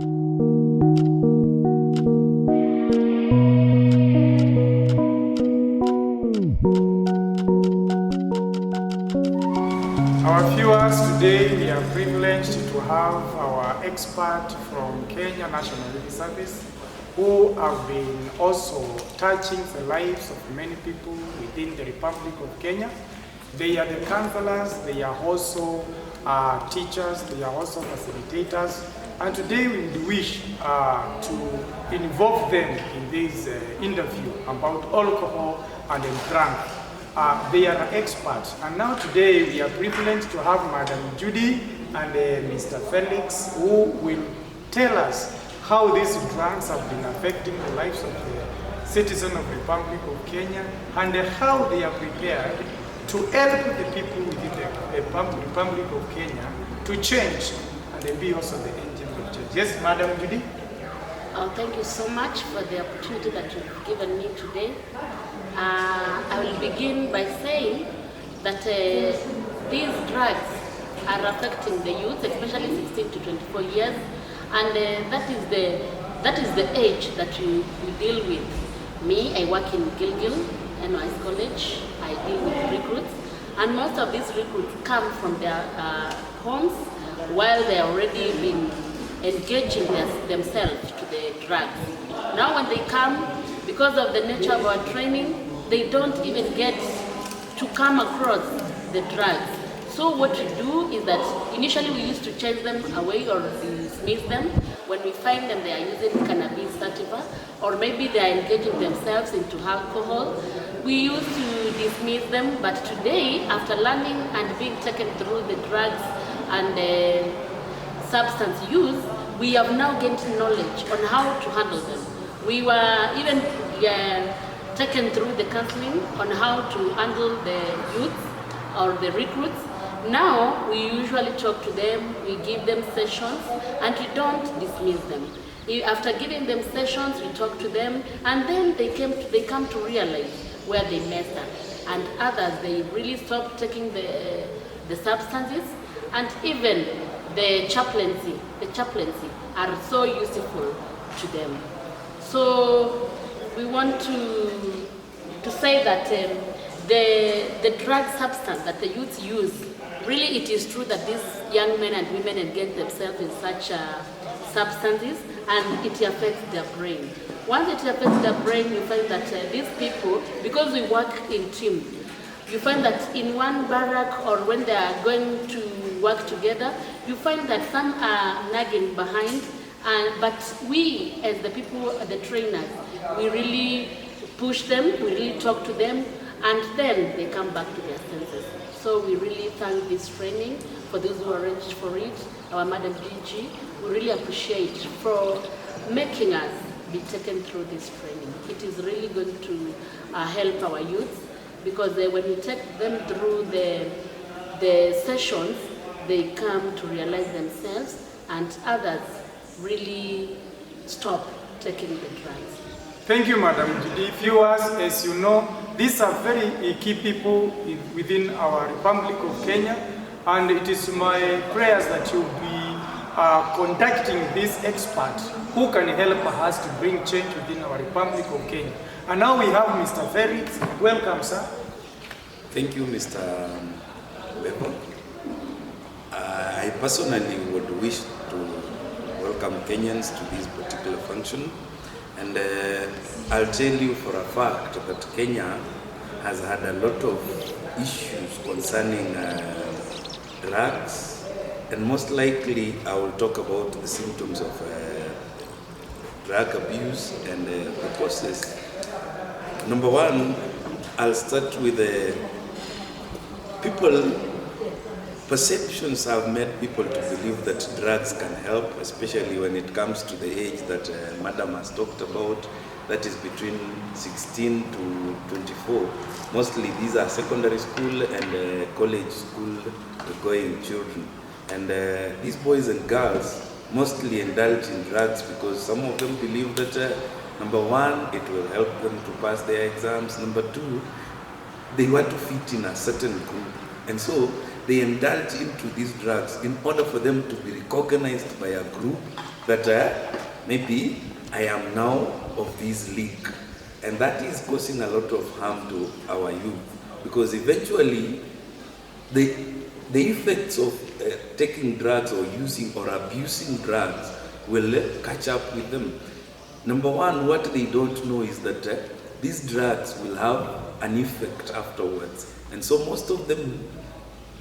Our viewers, today we are privileged to have our expert from Kenya National Youth Service who have been also touching the lives of many people within the Republic of Kenya. They are the counselors, they are also teachers, they are also facilitators, and today we wish to involve them in this interview about alcohol and drugs. They are experts, and now today we are privileged to have Madam Judy and Mr. Felix, who will tell us how these drugs have been affecting the lives of the citizens of the Republic of Kenya and how they are prepared to help the people within the Republic of Kenya to change and be also the engine of change. Yes, Madam Judy? Thank you so much for the opportunity that you've given me today. I will begin by saying that these drugs are affecting the youth, especially 16 to 24 years, and that is the age that we deal with. Me, I work in Gilgil, XNYS College. I deal with recruits, and most of these recruits come from their homes while they are already been engaging themselves to the drugs. Now when they come, because of the nature of our training, they don't even get to come across the drugs. So what we do is that initially we used to chase them away or dismiss them. When we find them they are using cannabis sativa, or maybe they are engaging themselves into alcohol, we used to dismiss them. But today, after learning and being taken through the drugs and substance use, we have now gained knowledge on how to handle them. We were even taken through the counseling on how to handle the youth or the recruits. Now we usually talk to them, we give them sessions, and we don't dismiss them. After giving them sessions, we talk to them, and then they come to realize where they messed up. And others, they really stop taking the substances, and even the chaplaincy are so useful to them. So we want to say that the drug substance that the youth use, really it is true that these young men and women engage themselves in such substances, and it affects their brain. Once it affects their brain, you find that these people, because we work in team, you find that in one barrack or when they are going to work together, you find that some are nagging behind, but we as the people, the trainers, we really push them, we really talk to them, and then they come back to their senses. So we really thank this training for those who arranged for it, our Madam DG. We really appreciate for making us be taken through this training. It is really going to help our youth, because when you take them through the sessions, they come to realize themselves, and others really stop taking the drugs. Thank you, Madam Judy. Viewers, as you know, these are very key people within our Republic of Kenya, and it is my prayers that you'll be conducting this expert who can help us to bring change within our Republic of Kenya. And now we have Mr. Felix. Welcome, sir. Thank you, Mr. Mbevo. I personally would wish to welcome Kenyans to this particular function, and I'll tell you for a fact that Kenya has had a lot of issues concerning drugs, and most likely I will talk about the symptoms of drug abuse and the causes. Number one, I'll start with the people. Perceptions have made people to believe that drugs can help, especially when it comes to the age that Madam has talked about, that is between 16 to 24. Mostly these are secondary school and college school going children. And these boys and girls mostly indulge in drugs because some of them believe that number one, it will help them to pass their exams. Number two, they want to fit in a certain group. And so they indulge into these drugs in order for them to be recognized by a group that maybe I am now of this league, and that is causing a lot of harm to our youth, because eventually the effects of taking drugs or using or abusing drugs will catch up with them. Number one, what they don't know is that these drugs will have an effect afterwards, and so most of them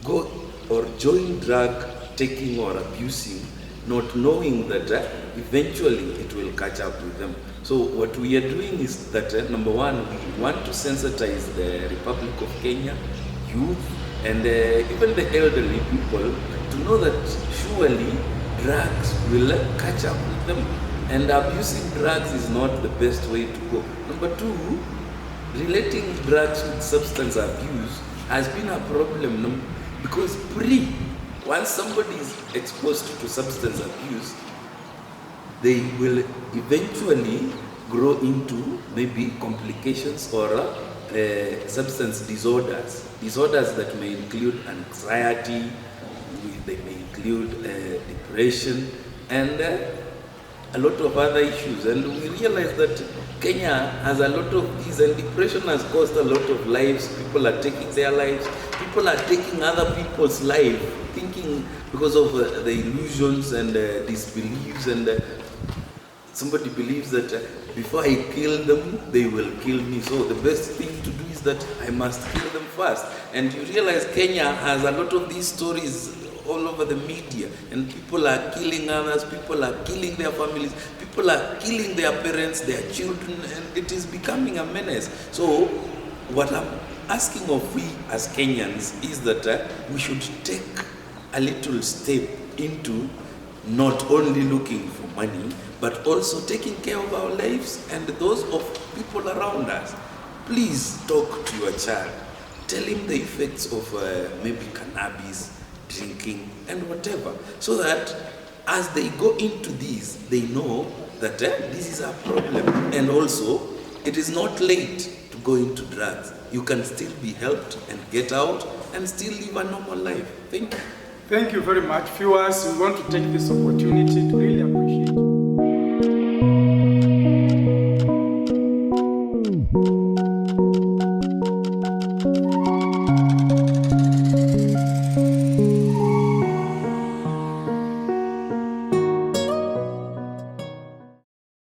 go or join drug taking or abusing, not knowing that eventually it will catch up with them. So what we are doing is that number one, we want to sensitize the Republic of Kenya youth and even the elderly people to know that surely drugs will catch up with them, and abusing drugs is not the best way to go. Number two, relating drugs with substance abuse has been a problem, because once somebody is exposed to substance abuse, they will eventually grow into maybe complications or substance disorders that may include anxiety, they may include depression, and a lot of other issues. And we realize that Kenya has a lot of these, and depression has caused a lot of lives. People are taking their lives, people are taking other people's lives, thinking because of the illusions and disbeliefs, and somebody believes that before I kill them, they will kill me. So the best thing to do is that I must kill them first. And you realize Kenya has a lot of these stories all over the media, and people are killing others, people are killing their families, people are killing their parents, their children, and it is becoming a menace. So what I'm asking of we as Kenyans is that we should take a little step into not only looking for money, but also taking care of our lives and those of people around us. Please talk to your child. Tell him the effects of maybe cannabis, drinking, and whatever, so that as they go into these, they know that this is a problem. And also, it is not late to go into drugs. You can still be helped and get out and still live a normal life. Thank you. Thank you very much, viewers. We want to take this opportunity to